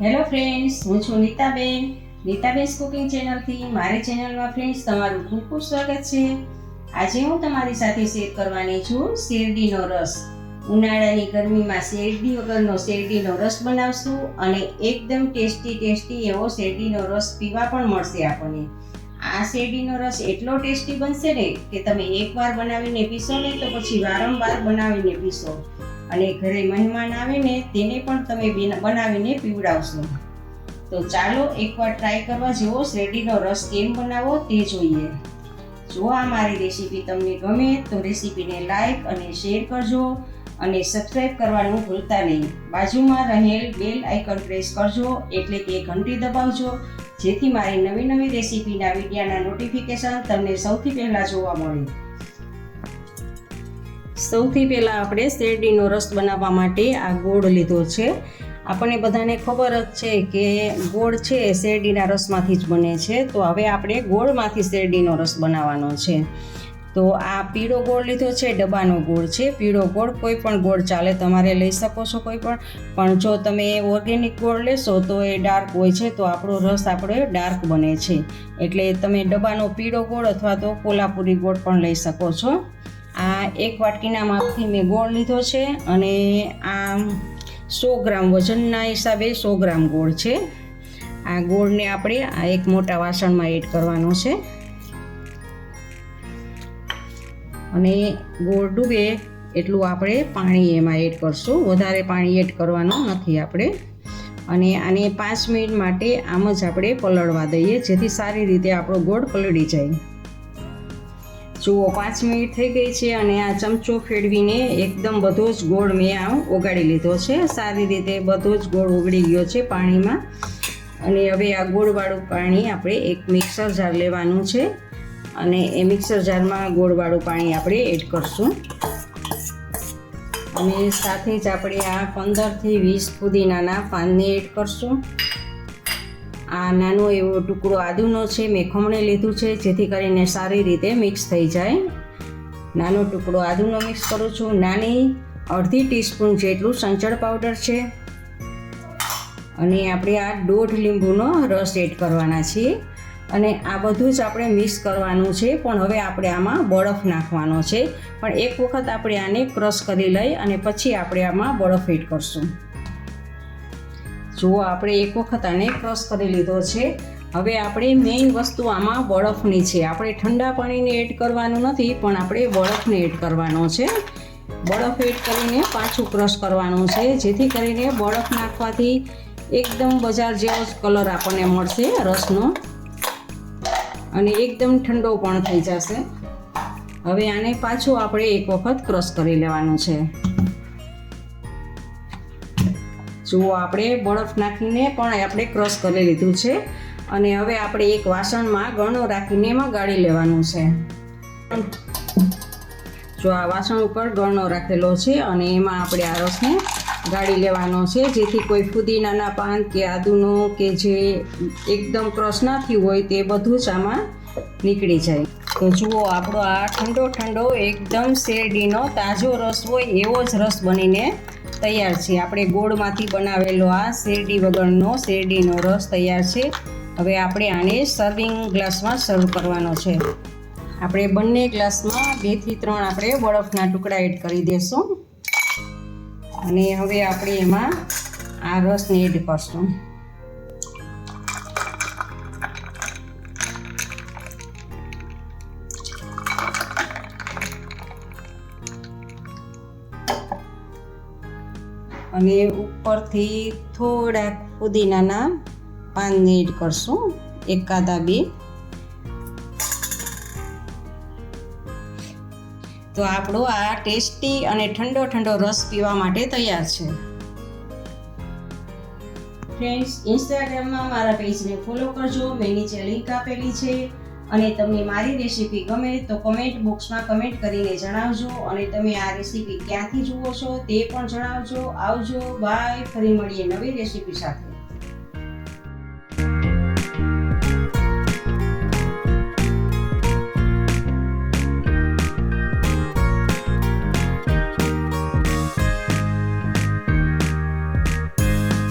Hello friends, હું છું Nitaben cooking ચેનલથી. મારી ચેનલમાં ફ્રેન્ડ્સ તમારું ખૂબ ખૂબ સ્વાગત છે. આજે હું તમારી સાથે શેર કરવાની છું શેરડીનો રસ. ઉનાળાની ગરમીમાં શેરડી વગરનો શેરડીનો રસ બનાવશું અને એકદમ ટેસ્ટી એવો શેરડીનો રસ પીવા પણ મળશે આપણને. આ શેરડીનો રસ એટલો ટેસ્ટી બનશે ને કે તમે એકવાર બનાવીને પીશો ને તો પછી વારંવાર બનાવીને પીશો અને ઘરે મહેમાન આવે ને તેને પણ તમે બનાવીને પીવડાવશો. તો ચાલો એકવાર ટ્રાય કરવા જેવો શેરડીનો રસ કેમ બનાવવો તે જોઈએ. જો આ મારી રેસીપી તમને ગમે તો રેસીપીને લાઈક અને શેર કરજો અને સબસ્ક્રાઈબ કરવાનું ભૂલતા નહીં. બાજુમાં રહેલ બેલ આઇકન પ્રેસ કરજો એટલે કે ઘંટી દબાવજો, જેથી મારી નવી રેસીપીના વિડીયોના નોટિફિકેશન તમને સૌથી પહેલાં જોવા મળે. સૌથી પહેલાં આપણે શેરડીનો રસ બનાવવા માટે આ ગોળ લીધો છે. આપણને બધાને ખબર જ છે કે ગોળ છે શેરડીના રસમાંથી જ બને છે. તો હવે આપણે ગોળમાંથી શેરડીનો રસ બનાવવાનો છે. તો આ પીળો ગોળ લીધો છે, ડબ્બાનો ગોળ છે. પીળો ગોળ કોઈ પણ ગોળ ચાલે, તમારે લઈ શકો છો કોઈ પણ જો તમે ઓર્ગેનિક ગોળ લેશો તો એ ડાર્ક હોય છે, તો આપણો રસ ડાર્ક બને છે. એટલે તમે ડબ્બાનો પીળો ગોળ અથવા તો કોલ્હાપુરી ગોળ પણ લઈ શકો છો. આ એક વાટકીના માપથી મેં ગોળ લીધો છે અને આ 100 ગ્રામ વજનના હિસાબે 100 ગ્રામ ગોળ છે. આ ગોળને આપણે આ એક મોટા વાસણમાં એડ કરવાનો છે અને ગોળ ડૂબે એટલું આપણે પાણી એમાં એડ કરશું. વધારે પાણી એડ કરવાનું નથી આપણે. અને આને 5 મિનિટ માટે આમ જ આપણે પલળવા દઈએ, જેથી સારી રીતે આપણો ગોળ પલળી જાય. જુઓ 5 મિનિટ થઈ ગઈ છે અને આ ચમચો ફેરવીને એકદમ બધો જ ગોળ મેં આમ ઓગાળી લીધો છે. સારી રીતે બધો જ ગોળ ઓગળી ગયો છે પાણીમાં. અને હવે આ ગોળવાળું પાણી આપણે એક મિક્સર જાર લેવાનું છે અને એ મિક્સર જારમાં ગોળવાળું પાણી આપણે એડ કરશું. અને સાથે જ આપણે આ 15 થી 20 ફુદીનાના પાનને એડ કરશું. આ નાનો એવો ટુકડો આદુનો છે, મેં ખમણે લીધું છે જેથી કરીને સારી રીતે મિક્સ થઈ જાય. નાનો ટુકડો આદુનો મિક્સ કરું છું. નાની અડધી ટીસ્પૂન જેટલું સંચળ પાવડર છે અને આપણે આ 1.5 લીંબુનો રસ એડ કરવાના છીએ. અને આ બધું જ આપણે મિક્સ કરવાનું છે. પણ હવે આપણે આમાં બરફ નાખવાનો છે. પણ એક વખત આપણે આને ક્રશ કરી લઈ અને પછી આપણે આમાં બરફ એડ કરશું. જુઓ આપણે એક વખત આને ક્રશ કરી લીધો છે. હવે આપણે મેઇન વસ્તુ આમાં બરફની છે. આપણે ઠંડા પાણીને એડ કરવાનું નથી, પણ આપણે બરફને એડ કરવાનો છે. બરફ એડ કરીને પાછું ક્રશ કરવાનું છે, જેથી કરીને બરફ નાખવાથી એકદમ બજાર જેવો જ કલર આપણને મળશે રસનો અને એકદમ ઠંડો પણ થઈ જશે. હવે આને પાછું આપણે એક વખત ક્રશ કરી લેવાનું છે. જુઓ આપણે બરફ નાખીને પણ આપણે ક્રશ કરી લીધું છે અને હવે આપણે એક વાસણમાં ગળણો રાખીને એમાં ગાળી લેવાનું છે. જો આ વાસણ ઉપર ગળણો રાખેલો છે અને એમાં આપણે આ રસને ગાળી લેવાનો છે, જેથી કોઈ ફુદીનાના પાન કે આદુનો કે જે એકદમ ક્રશ ના થયું હોય તે બધું જ આમાં નીકળી જાય. તો જુઓ આપણો આ ઠંડો એકદમ શેરડીનો તાજો રસ હોય એવો જ રસ બનીને તૈયાર છે. આપણે ગોળમાંથી બનાવેલો આ શેરડી વગરનો શેરડીનો રસ તૈયાર છે. હવે આપણે આને સર્વિંગ ગ્લાસમાં સર્વ કરવાનો છે. આપણે બંને ગ્લાસમાં 2 થી 3 આપણે બરફના ટુકડા એડ કરી દઈશું અને હવે આપણે એમાં આ રસને એડ કરશું. અને ઉપરથી થોડાક ફુદીનાના પાનને એડ કરશું, એકાદા 2. તો આપણો આ ટેસ્ટી અને ઠંડો રસ પીવા માટે તૈયાર છે. ફ્રેન્ડ્સ, ઇન્સ્ટાગ્રામમાં મારા પેજને ફોલો કરજો, મેં નીચે લિંક આપેલી છે. અને તમને મારી રેસીપી ગમે તો કમેન્ટ બોક્સમાં કમેન્ટ કરીને જણાવજો અને તમે આ રેસીપી ક્યાંથી જુઓ છો તે પણ જણાવજો. આવજો, બાય. ફરી મળીએ નવી રેસીપી સાથે.